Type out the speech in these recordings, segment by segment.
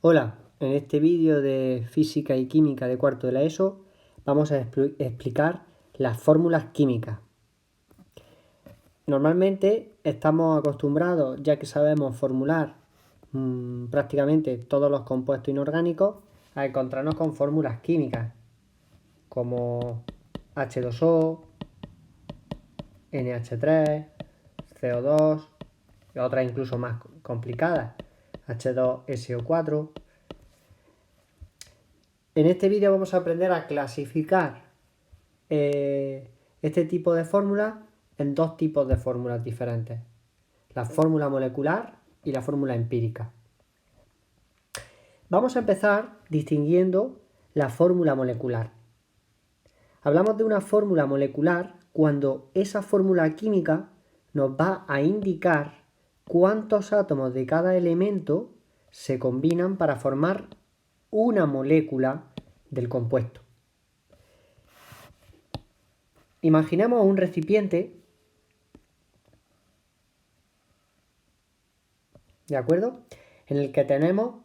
Hola, en este vídeo de Física y Química de cuarto de la ESO vamos a explicar las fórmulas químicas. Normalmente estamos acostumbrados, ya que sabemos formular prácticamente todos los compuestos inorgánicos, a encontrarnos con fórmulas químicas como H2O, NH3, CO2 y otras incluso más complicadas, H2SO4. En este vídeo vamos a aprender a clasificar este tipo de fórmulas en dos tipos de fórmulas diferentes: la fórmula molecular y la fórmula empírica. Vamos a empezar distinguiendo la fórmula molecular. Hablamos de una fórmula molecular cuando esa fórmula química nos va a indicar cuántos átomos de cada elemento se combinan para formar una molécula del compuesto. Imaginemos un recipiente, ¿de acuerdo?, en el que tenemos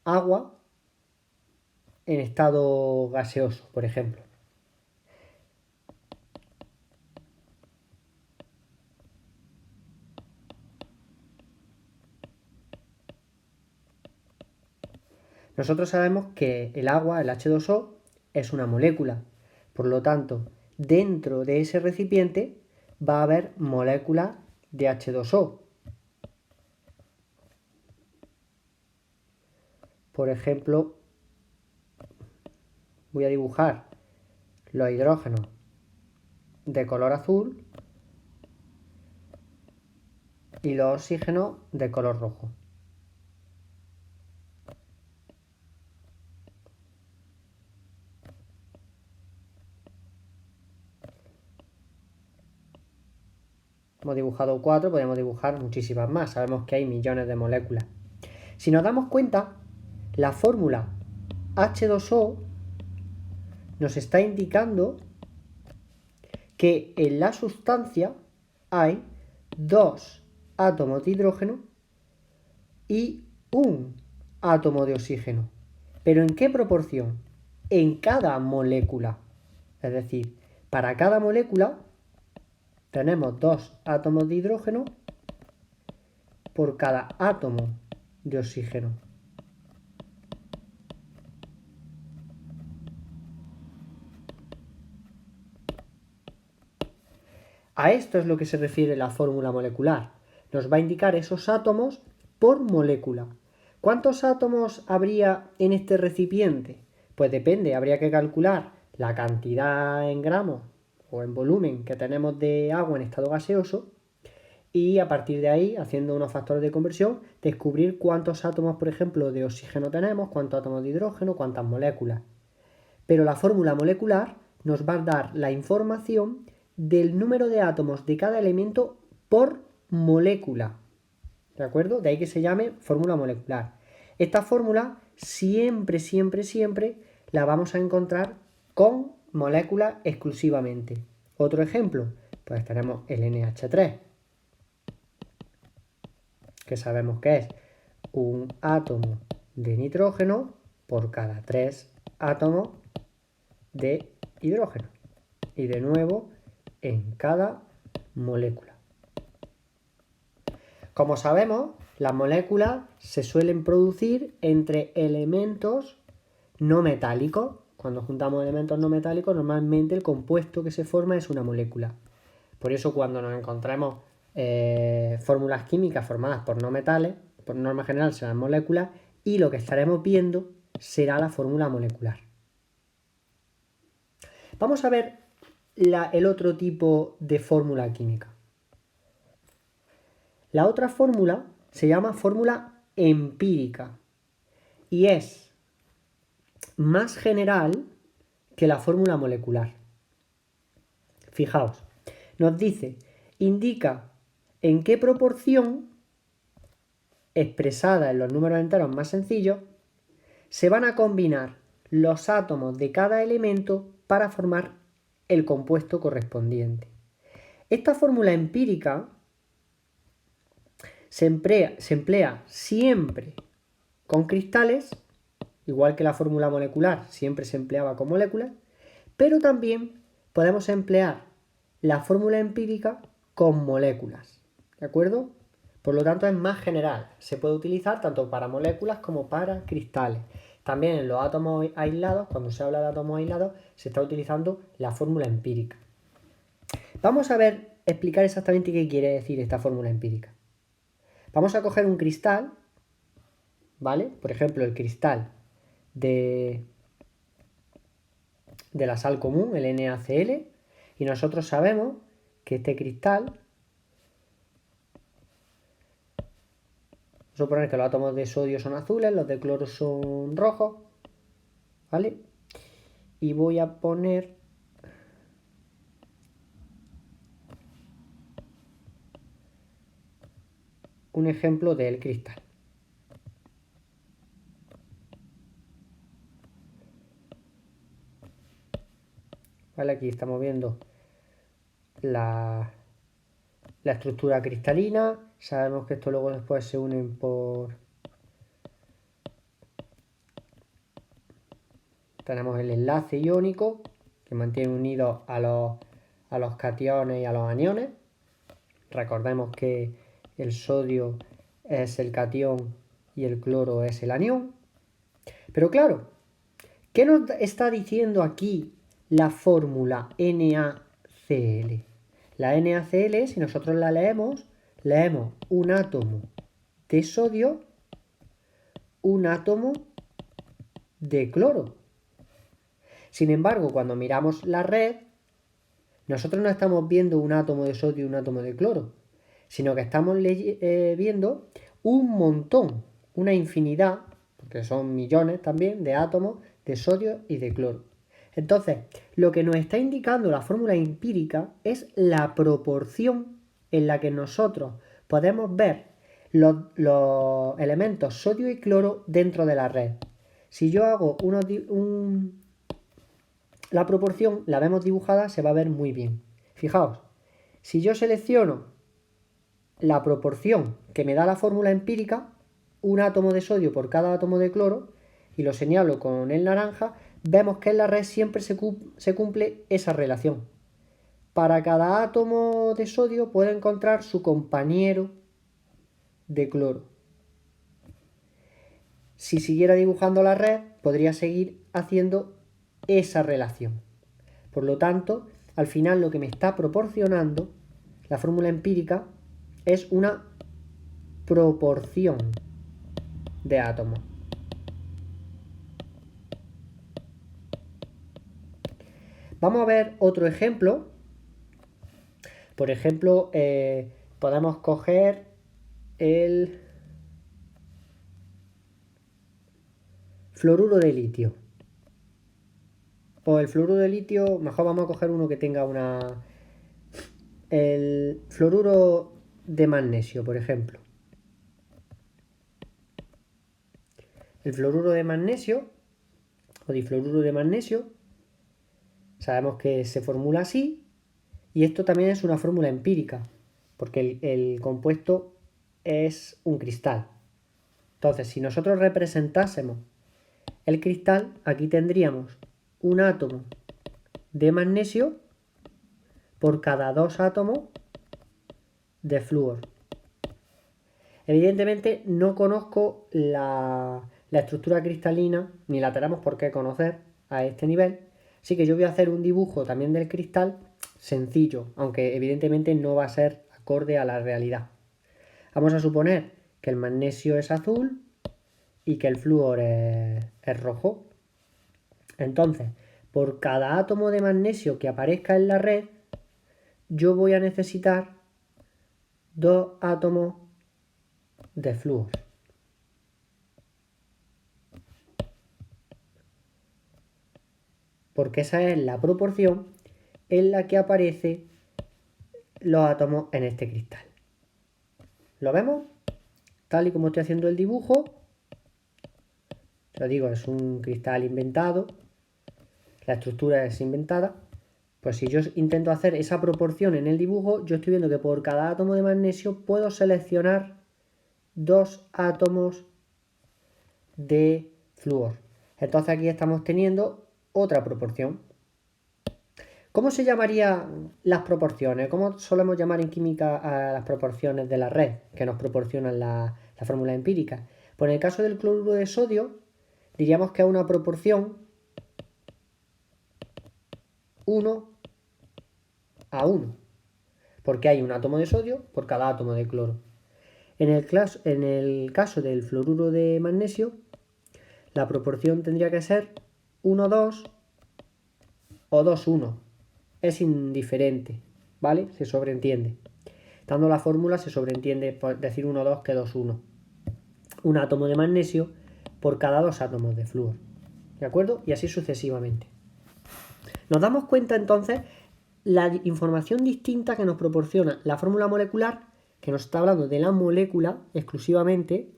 agua en estado gaseoso, por ejemplo. Nosotros sabemos que el agua, el H2O, es una molécula. Por lo tanto, dentro de ese recipiente va a haber moléculas de H2O. Por ejemplo, voy a dibujar los hidrógenos de color azul y los oxígenos de color rojo. Hemos dibujado 4, podemos dibujar muchísimas más. Sabemos que hay millones de moléculas. Si nos damos cuenta, la fórmula H2O nos está indicando que en la sustancia hay 2 átomos de hidrógeno y un átomo de oxígeno. ¿Pero en qué proporción? En cada molécula. Es decir, para cada molécula tenemos 2 átomos de hidrógeno por cada átomo de oxígeno. A esto es lo que se refiere la fórmula molecular. Nos va a indicar esos átomos por molécula. ¿Cuántos átomos habría en este recipiente? Pues depende, habría que calcular la cantidad en gramos o en volumen que tenemos de agua en estado gaseoso y a partir de ahí, haciendo unos factores de conversión, descubrir cuántos átomos, por ejemplo, de oxígeno tenemos, cuántos átomos de hidrógeno, cuántas moléculas. Pero la fórmula molecular nos va a dar la información del número de átomos de cada elemento por molécula. ¿De acuerdo? De ahí que se llame fórmula molecular. Esta fórmula siempre la vamos a encontrar con moléculas exclusivamente. Otro ejemplo, pues tenemos el NH3, que sabemos que es un átomo de nitrógeno por cada 3 átomos de hidrógeno. Y de nuevo en cada molécula. Como sabemos, las moléculas se suelen producir entre elementos no metálicos. Cuando juntamos elementos no metálicos, normalmente el compuesto que se forma es una molécula. Por eso cuando nos encontremos fórmulas químicas formadas por no metales, por norma general serán moléculas, y lo que estaremos viendo será la fórmula molecular. Vamos a ver el otro tipo de fórmula química. La otra fórmula se llama fórmula empírica y es más general que la fórmula molecular. Fijaos, nos dice, indica en qué proporción, expresada en los números enteros más sencillos, se van a combinar los átomos de cada elemento para formar el compuesto correspondiente. Esta fórmula empírica se emplea siempre con cristales, igual que la fórmula molecular siempre se empleaba con moléculas, pero también podemos emplear la fórmula empírica con moléculas, ¿de acuerdo? Por lo tanto es más general, se puede utilizar tanto para moléculas como para cristales. También en los átomos aislados, cuando se habla de átomos aislados, se está utilizando la fórmula empírica. Vamos a explicar exactamente qué quiere decir esta fórmula empírica. Vamos a coger un cristal, ¿vale? Por ejemplo, el cristal de la sal común, el NaCl, y nosotros sabemos que este cristal, vamos a suponer que los átomos de sodio son azules, los de cloro son rojos, ¿vale? Y voy a poner un ejemplo del cristal. ¿Vale? Aquí estamos viendo la estructura cristalina. Sabemos que esto luego después se unen por... Tenemos el enlace iónico que mantiene unidos a los cationes y a los aniones. Recordemos que el sodio es el catión y el cloro es el anión. Pero claro, ¿qué nos está diciendo aquí la fórmula NaCl? La NaCl, si nosotros la leemos un átomo de sodio, un átomo de cloro. Sin embargo, cuando miramos la red, nosotros no estamos viendo un átomo de sodio y un átomo de cloro, sino que estamos viendo un montón, una infinidad, porque son millones también, de átomos de sodio y de cloro. Entonces, lo que nos está indicando la fórmula empírica es la proporción en la que nosotros podemos ver los elementos sodio y cloro dentro de la red. Si yo hago la proporción, la vemos dibujada, se va a ver muy bien. Fijaos, si yo selecciono la proporción que me da la fórmula empírica, un átomo de sodio por cada átomo de cloro, y lo señalo con el naranja, vemos que en la red siempre se cumple esa relación. Para cada átomo de sodio puede encontrar su compañero de cloro. Si siguiera dibujando la red, podría seguir haciendo esa relación. Por lo tanto, al final lo que me está proporcionando la fórmula empírica es una proporción de átomos. Vamos a ver otro ejemplo. Por ejemplo, podemos coger el fluoruro de litio. O el fluoruro de litio, mejor vamos a coger uno que tenga el fluoruro de magnesio, por ejemplo. El fluoruro de magnesio o difluoruro de magnesio, sabemos que se formula así, y esto también es una fórmula empírica, porque el compuesto es un cristal. Entonces, si nosotros representásemos el cristal, aquí tendríamos un átomo de magnesio por cada 2 átomos de flúor. Evidentemente no conozco la estructura cristalina, ni la tenemos por qué conocer a este nivel, así que yo voy a hacer un dibujo también del cristal sencillo, aunque evidentemente no va a ser acorde a la realidad. Vamos a suponer que el magnesio es azul y que el flúor es rojo. Entonces, por cada átomo de magnesio que aparezca en la red, yo voy a necesitar 2 átomos de flúor. Porque esa es la proporción en la que aparecen los átomos en este cristal. ¿Lo vemos? Tal y como estoy haciendo el dibujo, lo digo, es un cristal inventado, la estructura es inventada. Pues si yo intento hacer esa proporción en el dibujo, yo estoy viendo que por cada átomo de magnesio puedo seleccionar 2 átomos de flúor. Entonces aquí estamos teniendo otra proporción. ¿Cómo se llamarían las proporciones? ¿Cómo solemos llamar en química a las proporciones de la red que nos proporcionan la fórmula empírica? Pues en el caso del cloruro de sodio, diríamos que es una proporción 1:1, porque hay un átomo de sodio por cada átomo de cloro. En el caso del fluoruro de magnesio, la proporción tendría que ser 1:2 o 2:1. Es indiferente, ¿vale? Se sobreentiende. Dando la fórmula se sobreentiende decir 1:2 que 2:1. Un átomo de magnesio por cada 2 átomos de flúor. ¿De acuerdo? Y así sucesivamente. Nos damos cuenta entonces la información distinta que nos proporciona la fórmula molecular, que nos está hablando de la molécula exclusivamente,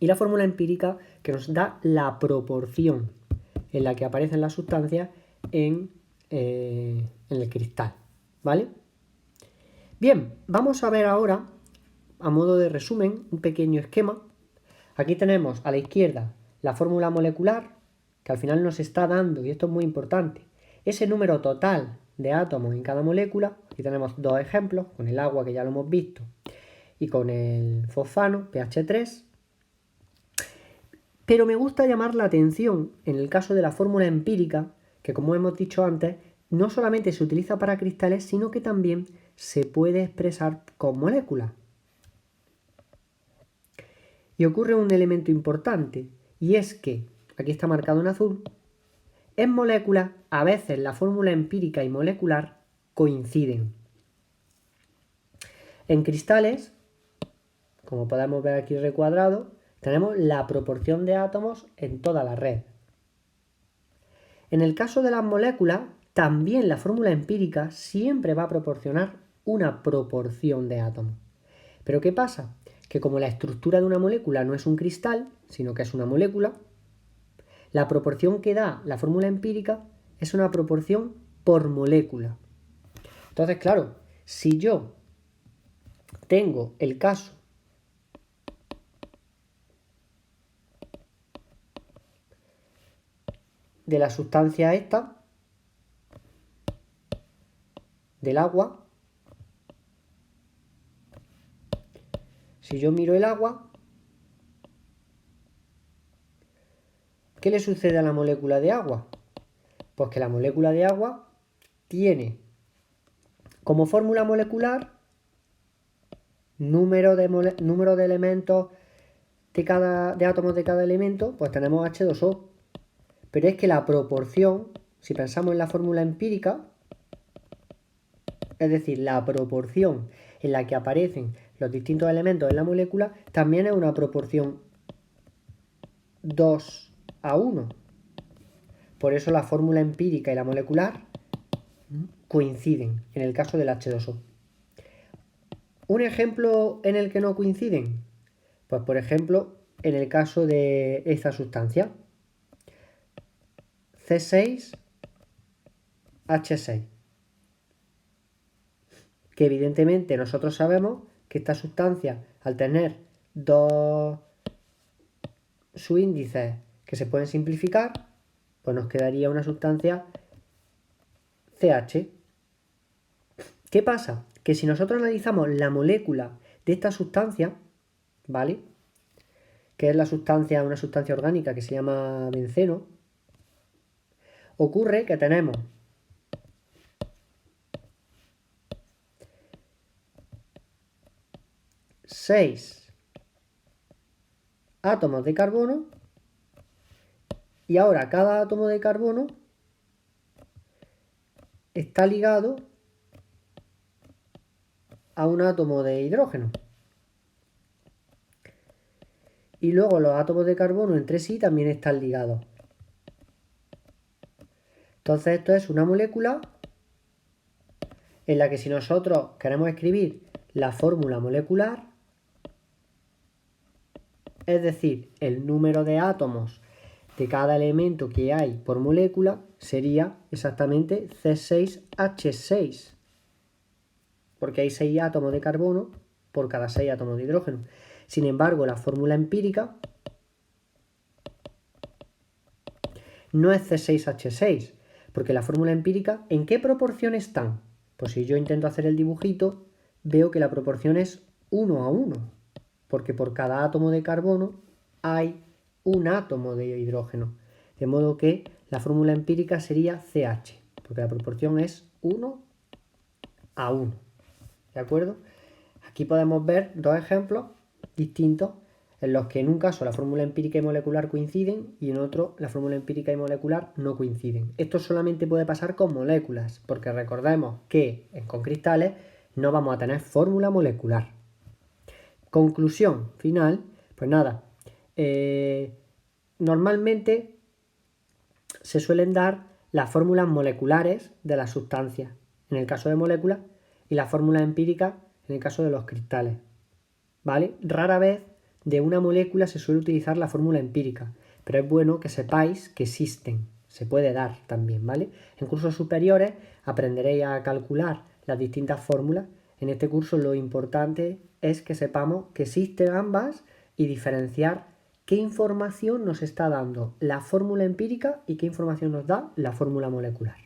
y la fórmula empírica, que nos da la proporción en la que aparecen las sustancias en el cristal, ¿vale? Bien, vamos a ver ahora, a modo de resumen, un pequeño esquema. Aquí tenemos a la izquierda la fórmula molecular, que al final nos está dando, y esto es muy importante, ese número total de átomos en cada molécula. Aquí tenemos dos ejemplos, con el agua, que ya lo hemos visto, y con el fosfano, pH 3. Pero me gusta llamar la atención en el caso de la fórmula empírica, que como hemos dicho antes, no solamente se utiliza para cristales, sino que también se puede expresar con moléculas. Y ocurre un elemento importante, y es que, aquí está marcado en azul, en moléculas a veces la fórmula empírica y molecular coinciden. En cristales, como podemos ver aquí recuadrado, tenemos la proporción de átomos en toda la red. En el caso de las moléculas, también la fórmula empírica siempre va a proporcionar una proporción de átomos. ¿Pero qué pasa? Que como la estructura de una molécula no es un cristal, sino que es una molécula, la proporción que da la fórmula empírica es una proporción por molécula. Entonces, claro, si yo tengo el caso de la sustancia esta, del agua, si yo miro el agua, ¿qué le sucede a la molécula de agua? Pues que la molécula de agua tiene como fórmula molecular número de elementos de átomos de cada elemento, pues tenemos H2O. Pero es que la proporción, si pensamos en la fórmula empírica, es decir, la proporción en la que aparecen los distintos elementos en la molécula, también es una proporción 2:1. Por eso la fórmula empírica y la molecular coinciden en el caso del H2O. ¿Un ejemplo en el que no coinciden? Pues por ejemplo, en el caso de esta sustancia, C6H6, que evidentemente nosotros sabemos que esta sustancia, al tener dos subíndices que se pueden simplificar, pues nos quedaría una sustancia CH. ¿Qué pasa? Que si nosotros analizamos la molécula de esta sustancia, ¿vale? Que es una sustancia orgánica que se llama benceno, ocurre que tenemos seis átomos de carbono, y ahora cada átomo de carbono está ligado a un átomo de hidrógeno. Y luego los átomos de carbono entre sí también están ligados. Entonces esto es una molécula en la que si nosotros queremos escribir la fórmula molecular, es decir, el número de átomos de cada elemento que hay por molécula, sería exactamente C6H6, porque hay 6 átomos de carbono por cada 6 átomos de hidrógeno. Sin embargo, la fórmula empírica no es C6H6, porque la fórmula empírica, ¿en qué proporción están? Pues si yo intento hacer el dibujito, veo que la proporción es 1:1, porque por cada átomo de carbono hay un átomo de hidrógeno. De modo que la fórmula empírica sería CH, porque la proporción es 1:1. ¿De acuerdo? Aquí podemos ver dos ejemplos distintos en los que en un caso la fórmula empírica y molecular coinciden y en otro la fórmula empírica y molecular no coinciden. Esto solamente puede pasar con moléculas, porque recordemos que con cristales no vamos a tener fórmula molecular. Conclusión final, pues nada, normalmente se suelen dar las fórmulas moleculares de las sustancias, en el caso de moléculas, y las fórmulas empíricas en el caso de los cristales, ¿vale? Rara vez de una molécula se suele utilizar la fórmula empírica, pero es bueno que sepáis que existen, se puede dar también, ¿vale? En cursos superiores aprenderéis a calcular las distintas fórmulas. En este curso lo importante es que sepamos que existen ambas y diferenciar qué información nos está dando la fórmula empírica y qué información nos da la fórmula molecular.